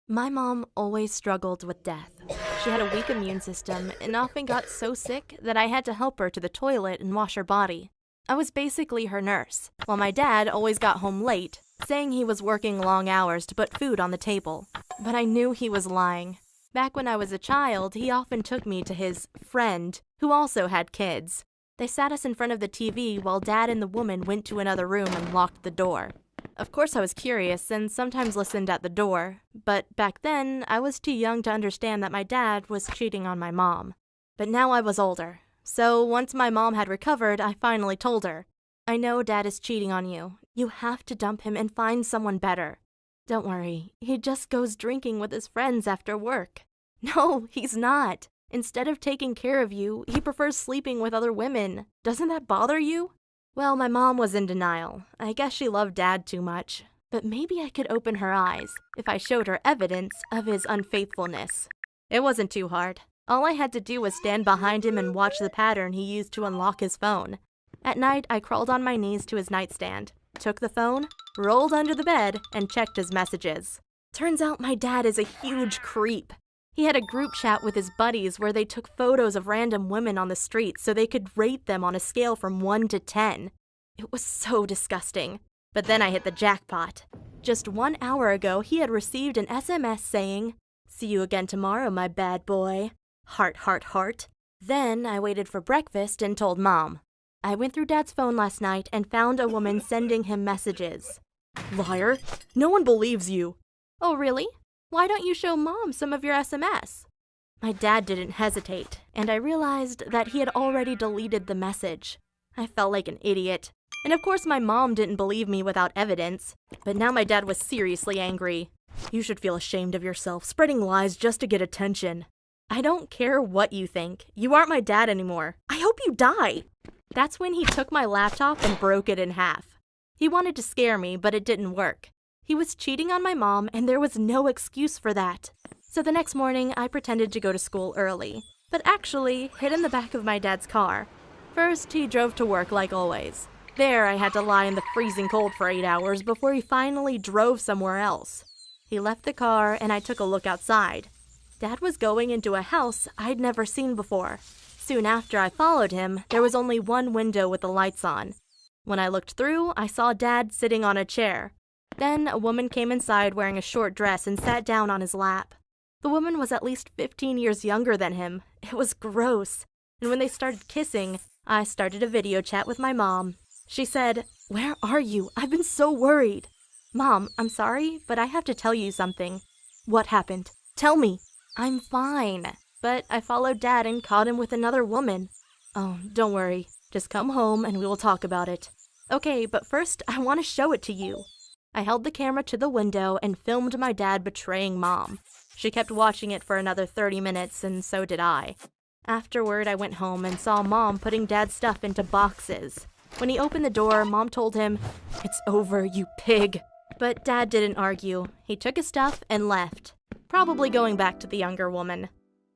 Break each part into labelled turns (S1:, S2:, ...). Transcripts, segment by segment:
S1: My mom always struggled with death. She had a weak immune system and often got so sick that I had to help her to the toilet and wash her body. I was basically her nurse, while my dad always got home late, saying he was working long hours to put food on the table. But I knew he was lying. Back when I was a child, he often took me to his friend, who also had kids. They sat us in front of the TV while Dad and the woman went to another room and locked the door. Of course I was curious and sometimes listened at the door, but back then I was too young to understand that my dad was cheating on my mom. But now I was older, so once my mom had recovered, I finally told her, "I know Dad is cheating on you. You have to dump him and find someone better. Don't worry, he just goes drinking with his friends after work." "No, he's not. Instead of taking care of you, he prefers sleeping with other women. Doesn't that bother you?" Well, my mom was in denial. I guess she loved Dad too much. But maybe I could open her eyes if I showed her evidence of his unfaithfulness. It wasn't too hard. All I had to do was stand behind him and watch the pattern he used to unlock his phone. At night, I crawled on my knees to his nightstand, took the phone, rolled under the bed, and checked his messages. Turns out my dad is a huge creep. He had a group chat with his buddies where they took photos of random women on the street so they could rate them on a scale from 1 to 10. It was so disgusting. But then I hit the jackpot. Just 1 hour ago, he had received an SMS saying, "See you again tomorrow, my bad boy. Heart, heart, heart." Then I waited for breakfast and told Mom. I went through Dad's phone last night and found a woman sending him messages. "Liar! No one believes you." "Oh, really? Why don't you show Mom some of your SMS?" My dad didn't hesitate, and I realized that he had already deleted the message. I felt like an idiot. And of course my mom didn't believe me without evidence. But now my dad was seriously angry. "You should feel ashamed of yourself, spreading lies just to get attention." "I don't care what you think. You aren't my dad anymore. I hope you die." That's when he took my laptop and broke it in half. He wanted to scare me, but it didn't work. He was cheating on my mom, and there was no excuse for that. So the next morning, I pretended to go to school early, but actually hid in the back of my dad's car. First, he drove to work like always. There, I had to lie in the freezing cold for 8 hours before he finally drove somewhere else. He left the car, and I took a look outside. Dad was going into a house I'd never seen before. Soon after I followed him, there was only one window with the lights on. When I looked through, I saw Dad sitting on a chair. Then a woman came inside wearing a short dress and sat down on his lap. The woman was at least 15 years younger than him. It was gross. And when they started kissing, I started a video chat with my mom. She said, "Where are you? I've been so worried." "Mom, I'm sorry, but I have to tell you something." "What happened? Tell me." "I'm fine. But I followed Dad and caught him with another woman." "Oh, don't worry. Just come home and we will talk about it." "Okay, but first I want to show it to you." I held the camera to the window and filmed my dad betraying Mom. She kept watching it for another 30 minutes, and so did I. Afterward, I went home and saw Mom putting Dad's stuff into boxes. When he opened the door, Mom told him, "It's over, you pig." But Dad didn't argue. He took his stuff and left, probably going back to the younger woman.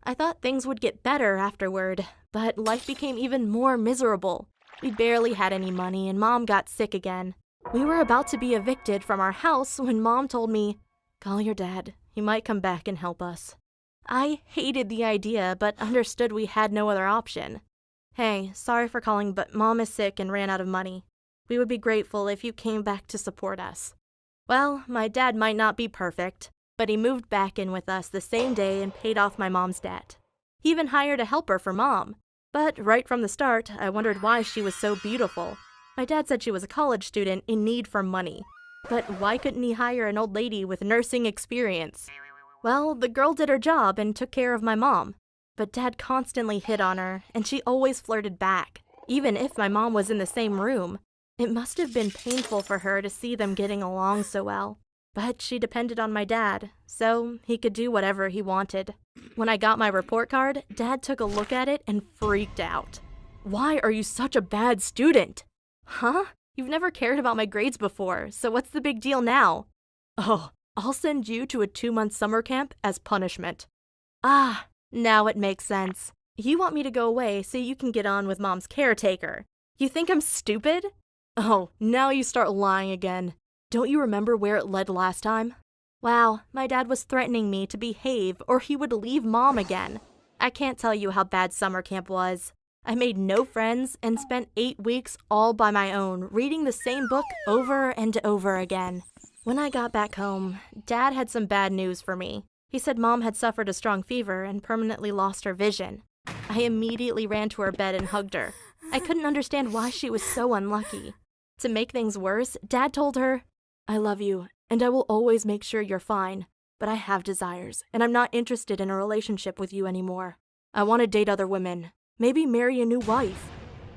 S1: I thought things would get better afterward, but life became even more miserable. We barely had any money, and Mom got sick again. We were about to be evicted from our house when Mom told me, "Call your dad. He might come back and help us." I hated the idea, but understood we had no other option. "Hey, sorry for calling, but Mom is sick and ran out of money. We would be grateful if you came back to support us." Well, my dad might not be perfect, but he moved back in with us the same day and paid off my mom's debt. He even hired a helper for Mom. But right from the start, I wondered why she was so beautiful. My dad said she was a college student in need for money. But why couldn't he hire an old lady with nursing experience? Well, the girl did her job and took care of my mom. But Dad constantly hit on her, and she always flirted back, even if my mom was in the same room. It must have been painful for her to see them getting along so well. But she depended on my dad, so he could do whatever he wanted. When I got my report card, Dad took a look at it and freaked out. "Why are you such a bad student?" "Huh? You've never cared about my grades before, so what's the big deal now?" "Oh, I'll send you to a 2-month summer camp as punishment." "Ah, now it makes sense. You want me to go away so you can get on with Mom's caretaker. You think I'm stupid?" "Oh, now you start lying again. Don't you remember where it led last time?" Wow, my dad was threatening me to behave or he would leave mom again. I can't tell you how bad summer camp was. I made no friends and spent 8 weeks all by my own, reading the same book over and over again. When I got back home, Dad had some bad news for me. He said Mom had suffered a strong fever and permanently lost her vision. I immediately ran to her bed and hugged her. I couldn't understand why she was so unlucky. To make things worse, Dad told her, "I love you, and I will always make sure you're fine. But I have desires, and I'm not interested in a relationship with you anymore. I want to date other women. Maybe marry a new wife."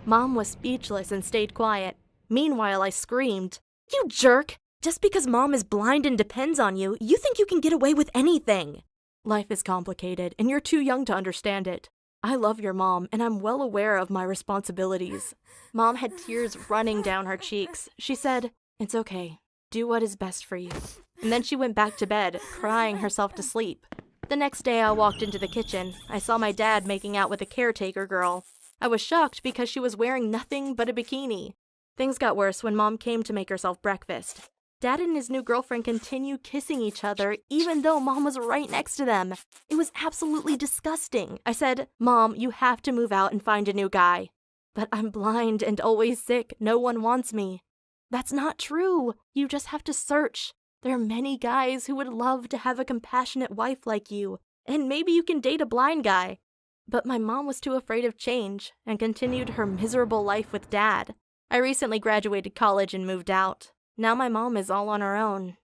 S1: Mom was speechless and stayed quiet. Meanwhile, I screamed, "You jerk! Just because Mom is blind and depends on you, you think you can get away with anything." Life is complicated, and you're too young to understand it. I love your mom, and I'm well aware of my responsibilities. Mom had tears running down her cheeks. She said, "It's okay. Do what is best for you." And then she went back to bed, crying herself to sleep. The next day I walked into the kitchen. I saw my dad making out with a caretaker girl. I was shocked because she was wearing nothing but a bikini. Things got worse when Mom came to make herself breakfast. Dad and his new girlfriend continued kissing each other even though Mom was right next to them. It was absolutely disgusting. I said, "Mom, you have to move out and find a new guy." "But I'm blind and always sick. No one wants me." "That's not true. You just have to search. There are many guys who would love to have a compassionate wife like you, and maybe you can date a blind guy." But my mom was too afraid of change and continued her miserable life with Dad. I recently graduated college and moved out. Now my mom is all on her own.